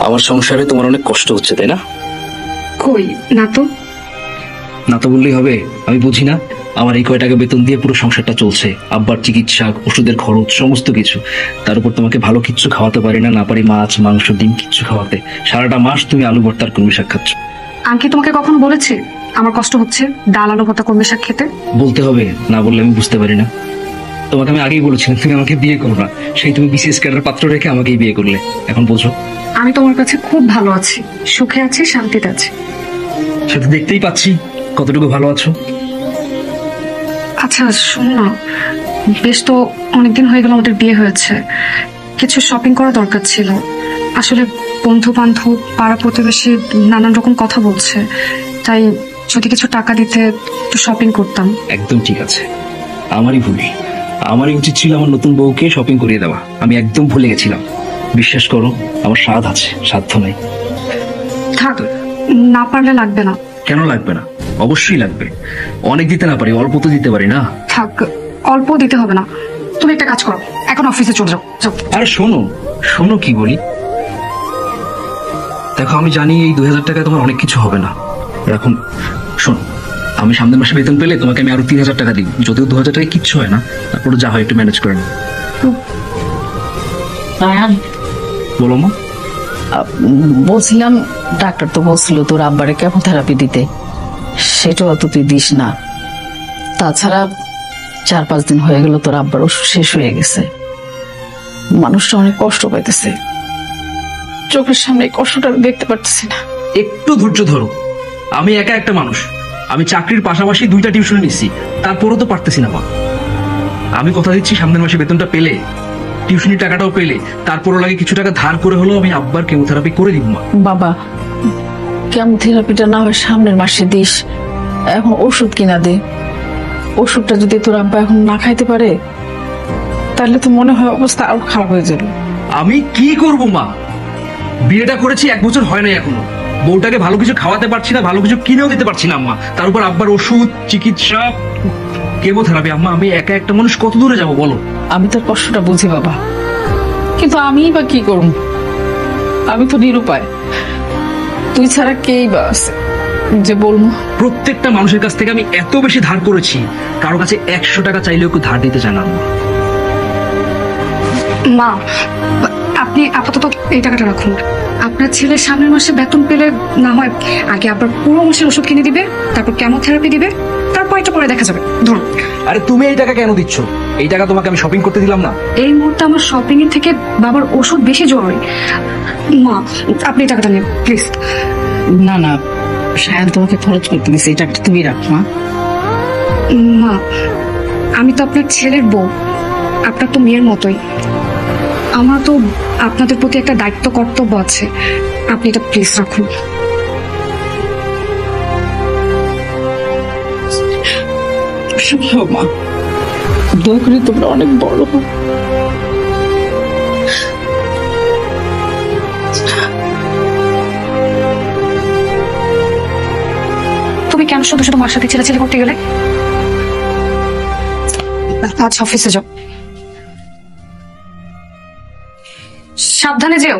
আমার সংসারে তোমার অনেক কষ্ট হচ্ছে, তাই না? কই না তো। না তো বললেই হবে? আমি বুঝি না? আমার এই কয় টাকা বেতন দিয়ে পুরো সংসারটা চলছে, আব্বার চিকিৎসা, ওষুধের খরচ, সমস্ত কিছু। তার উপর তোমাকে ভালো কিচ্ছু খাওয়াতে পারি না, না পারি মাছ মাংস ডিম কিচ্ছু খাওয়াতে। সারাটা মাস তুমি আলু ভর্তার কলমি শাক খাচ্ছ। আমি কি তোমাকে কখনো বলেছি আমার কষ্ট হচ্ছে ডাল আলু ভর্তা কলমি শাক খেতে? বলতে হবে, না বললে আমি বুঝতে পারি না। তোমাকে আমি আগেই বলেছিলাম তুমি আমাকে বিয়ে করো না, সেই তুমি বিসিএস ক্যাডার পাত্র রেখে আমাকেই বিয়ে করলে। এখন বলছো আমি তোমার কাছে খুব ভালো আছি, সুখে আছি, শান্তিতে আছি। সেটা দেখতেই পাচ্ছি কতটুকু ভালো আছো। আচ্ছা শোনো না, বেশ তো অনেকদিন হয়ে গেল আমাদের বিয়ে হয়েছে, কিছু শপিং করা দরকার ছিল। আসলে বন্ধু বান্ধব পাড়া প্রতিবেশী নানান রকম কথা বলছে, তাই যদি কিছু টাকা দিতে একটু শপিং করতাম। একদম ঠিক আছে, আমারই ভুল। আমারই উচিত ছিল আমার নতুন বউকে শপিং করিয়ে দেওয়া। আমি একদম ভুলে গেছিলাম। বিশ্বাস করো, আমার স্বাদ আছে, সাধ্য নাই। থাক, না পারলে লাগবে না। কেন লাগবে না? অবশ্যই লাগবে। অনেক দিতে না পারি, অল্প তো দিতে পারি না। থাক, অল্প দিতে হবে না। তুমি একটা কাজ করো, এখন অফিসে চলে যাও। যাও। আরে শোনো শোনো, কি বলি দেখো, আমি জানি এই 2000 টাকায় তোমার অনেক কিছু হবে না। এখন শোনো, আমি সামনের মাসে বেতন পেলে তোমাকে আমি আরো 3000 টাকা দিই। যদিও 2000 টাকায় কিচ্ছু হয় না, তারপরে যা হয় একটু ম্যানেজ করে নাও। বলো মা। বলছিলাম, ডাক্তার তো বলছিল তোর আব্বারে কেমোথেরাপি দিতে, সেটাও তো তুই দিস না। তাছাড়া 4-5 দিন হয়ে গেল তোর আব্বার ওষুধ শেষ হয়ে গেছে। মানুষটা অনেক কষ্ট পাইতেছে, চোখের সামনে এই কষ্টটা আমি দেখতে পারতেছি না। একটু ধৈর্য ধরো, আমি একা একটা মানুষ। আমি চাকরির পাশাপাশি 2টা টিউশন নিচ্ছি, তারপরও তো পারতেছি না মা। আমি কথা দিচ্ছি, সামনের মাসে বেতনটা পেলে, টিউশনির টাকাটাও পেলে, তারপরও লাগে কিছু টাকা ধার করে হলেও আমি আব্বার কেমোথেরাপি করে দিব মা। বাবা, কেমোথেরাপিটা না হয় সামনের মাসে দিস, এখন ওষুধ কিনা দে। ওষুধটা যদি তোর আব্বা এখন না খাইতে পারে, তাহলে তো মনে হয় অবস্থা আরো খারাপ হয়ে যাবে। আমি কি করব মা? বিয়েটা করেছি 1 বছর হয় নাই এখনো, বউটাকে ভালো কিছু খাওয়াতে পারছি না, ভালো কিছু কিনেও দিতে পারছি না আম্মা। তার উপর আব্বার ওষুধ, চিকিৎসা, কেমোথেরাপি। আম্মা, আমি একা একটা মানুষ কত দূরে যাব বলো? আমি তোর কষ্টটা বুঝি বাবা, কিন্তু আমি বা কি করব? আমি তো নিরুপায়, তুই ছাড়া কেই বা আছে যে বলবো? প্রত্যেকটা মানুষের কাছ থেকে আমি এত বেশি ধার করেছি, কারো কাছে 100 টাকা চাইলেও কেউ ধার দিতে চায় না আম্মা। মা, আপনি আপাতত এই টাকাটা রাখুন। আপনার ছেলের সামনের মাসে বেতন পেলে না হয় আগে আপনার পুরো মাসের ওষুধ কিনে দিবে, তারপর কেমোথেরাপি দিবে, তারপর এটা পরে দেখা যাবে। ধরুন। আরে তুমি এই টাকা কেন দিচ্ছ? এই টাকা তোমাকে আমি শপিং করতে দিলাম না? এই মুহূর্তে আমার শপিং এর থেকে বাবার ওষুধ বেশি জরুরি। মা, আপনি এই টাকাটা নিন প্লিজ। না না, সায়ন তোমাকে খরচ করতে দিচ্ছে, এই টাকাটা তুমি রাখ মা। মা, আমি তো আপনার ছেলের বউ, আপনার তো মেয়ের মতোই। আমার তো আপনাদের প্রতি একটা দায়িত্ব কর্তব্য আছে, আপনি এটা প্লিজ রাখুন। মা, দয়া করে তোমরা অনেক বড় হো। তুমি কেন শুধু শুধু মার সাথে ছেলে করতে গেলে? আজ অফিসে যাও, সাবধানে যেও।